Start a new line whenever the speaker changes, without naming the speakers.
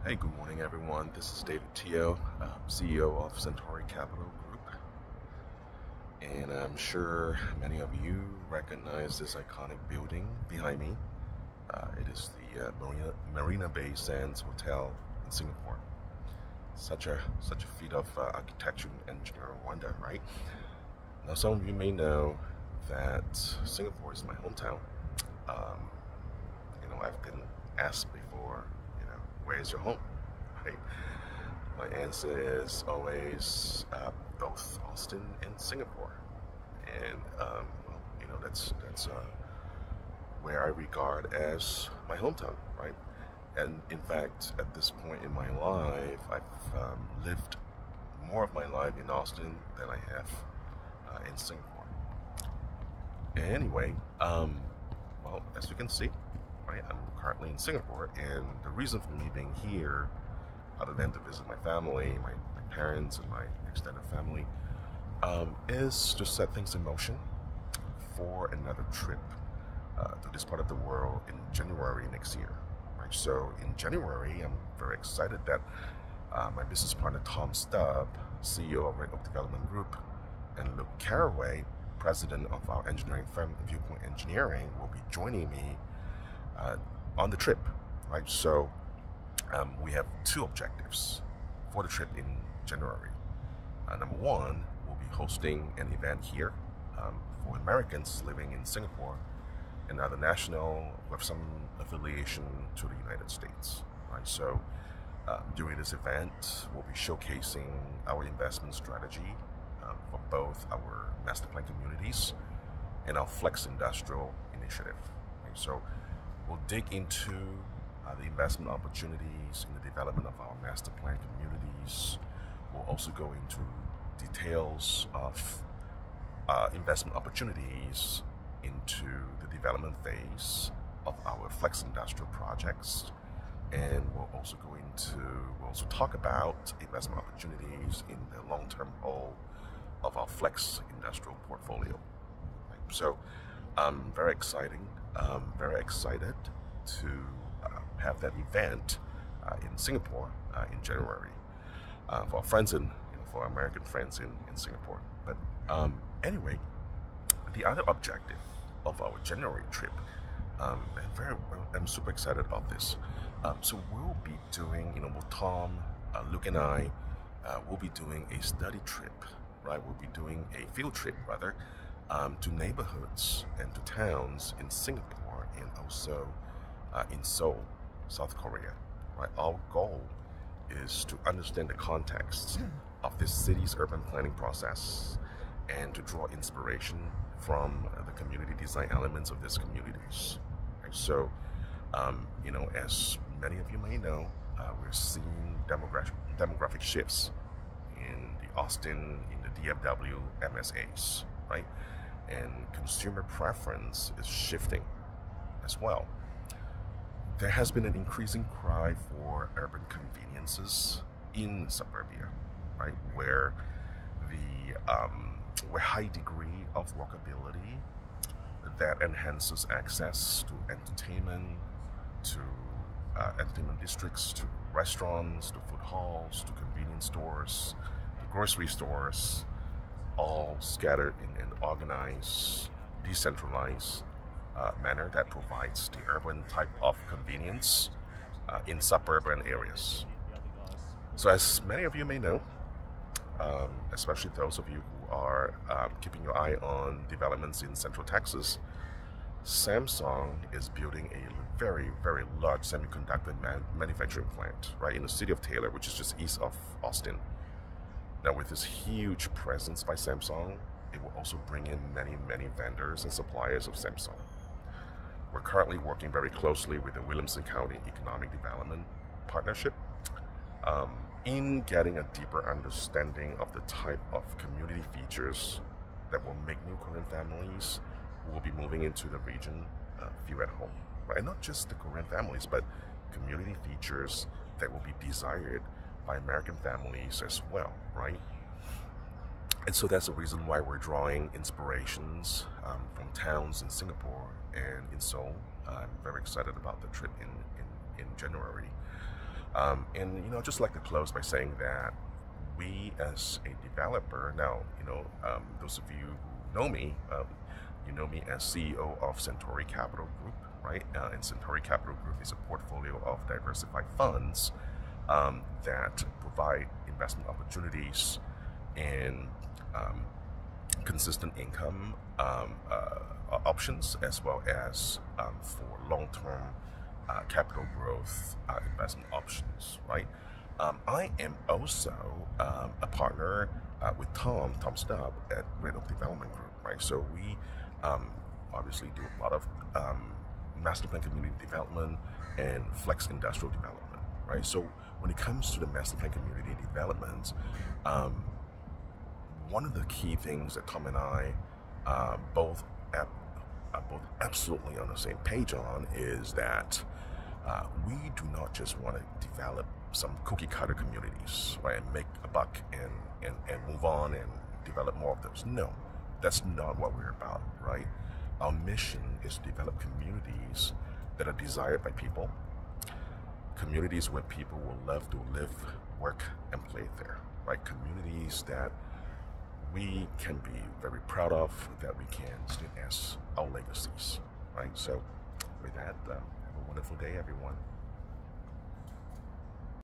Hey, good morning everyone. This is David Teo, CEO of Centauri Capital Group. And I'm sure many of you recognize this iconic building behind me. It is the Marina Bay Sands Hotel in Singapore. Such a feat of architecture and engineering wonder, right? Now, some of you may know that Singapore is my hometown. I've been asked before, where is your home? Right? My answer is always both Austin and Singapore, and that's where I regard as my hometown, right? And in fact, at this point in my life, I've lived more of my life in Austin than I have in Singapore. Anyway, well, as you can see, right, I'm currently in Singapore, and the reason for me being here, other than to visit my family, my parents and my extended family, is to set things in motion for another trip to this part of the world in January next year. Right? So in January, I'm very excited that my business partner Tom Staub, CEO of redoakdevelopmentgroup, and Luke Caraway, president of our engineering firm Viewpoint Engineering, will be joining me on the trip, right? So we have two objectives for the trip in January. Number one, we'll be hosting an event here for Americans living in Singapore and other national with some affiliation to the United States, right? So during this event, we'll be showcasing our investment strategy for both our master plan communities and our Flex Industrial initiative. Right? So we'll dig into the investment opportunities in the development of our master plan communities. We'll also go into details of investment opportunities into the development phase of our Flex Industrial projects. And we'll also talk about investment opportunities in the long-term hold of our Flex Industrial portfolio. Right? So very excited to have that event in Singapore in January for our friends for our American friends in Singapore. But anyway, the other objective of our January trip, I'm super excited about this. So we'll be doing, with Tom, Luke and I, we'll be doing a study trip, right? We'll be doing a field trip rather, to neighborhoods and to towns in Singapore and also in Seoul, South Korea. Right? Our goal is to understand the context of this city's urban planning process and to draw inspiration from the community design elements of these communities. Right? So, as many of you may know, we're seeing demographic shifts in the Austin, in the DFW MSAs, right? And consumer preference is shifting as well. There has been an increasing cry for urban conveniences in suburbia, right? Where where high degree of walkability that enhances access to entertainment, to entertainment districts, to restaurants, to food halls, to convenience stores, to grocery stores, all scattered in an organized, decentralized manner that provides the urban type of convenience in suburban areas. So as many of you may know, especially those of you who are keeping your eye on developments in Central Texas, Samsung is building a very, very large semiconductor manufacturing plant right in the city of Taylor, which is just east of Austin. Now, with this huge presence by Samsung, it will also bring in many, many vendors and suppliers of Samsung. We're currently working very closely with the Williamson County Economic Development Partnership in getting a deeper understanding of the type of community features that will make new Korean families who will be moving into the region feel at home. Right? And not just the Korean families, but community features that will be desired by American families as well, right? And so that's the reason why we're drawing inspirations from towns in Singapore and in Seoul. I'm very excited about the trip in January. And just like to close by saying that we as a developer now, those of you who know me, you know me as CEO of Centauri Capital Group, right? And Centauri Capital Group is a portfolio of diversified funds that provide investment opportunities and consistent income options, as well as for long-term capital growth investment options, right? I am also a partner with Tom Staub at Redoak Development Group, right? So we obviously do a lot of master plan community development and flex industrial development, right? So when it comes to the master plan community development, one of the key things that Tom and I both absolutely on the same page on is that we do not just want to develop some cookie cutter communities, right, and make a buck and move on and develop more of those. No, that's not what we're about, right? Our mission is to develop communities that are desired by people, communities where people will love to live, work, and play there, right? Communities that we can be very proud of, that we can still as our legacies, right? So with that, have a wonderful day, everyone.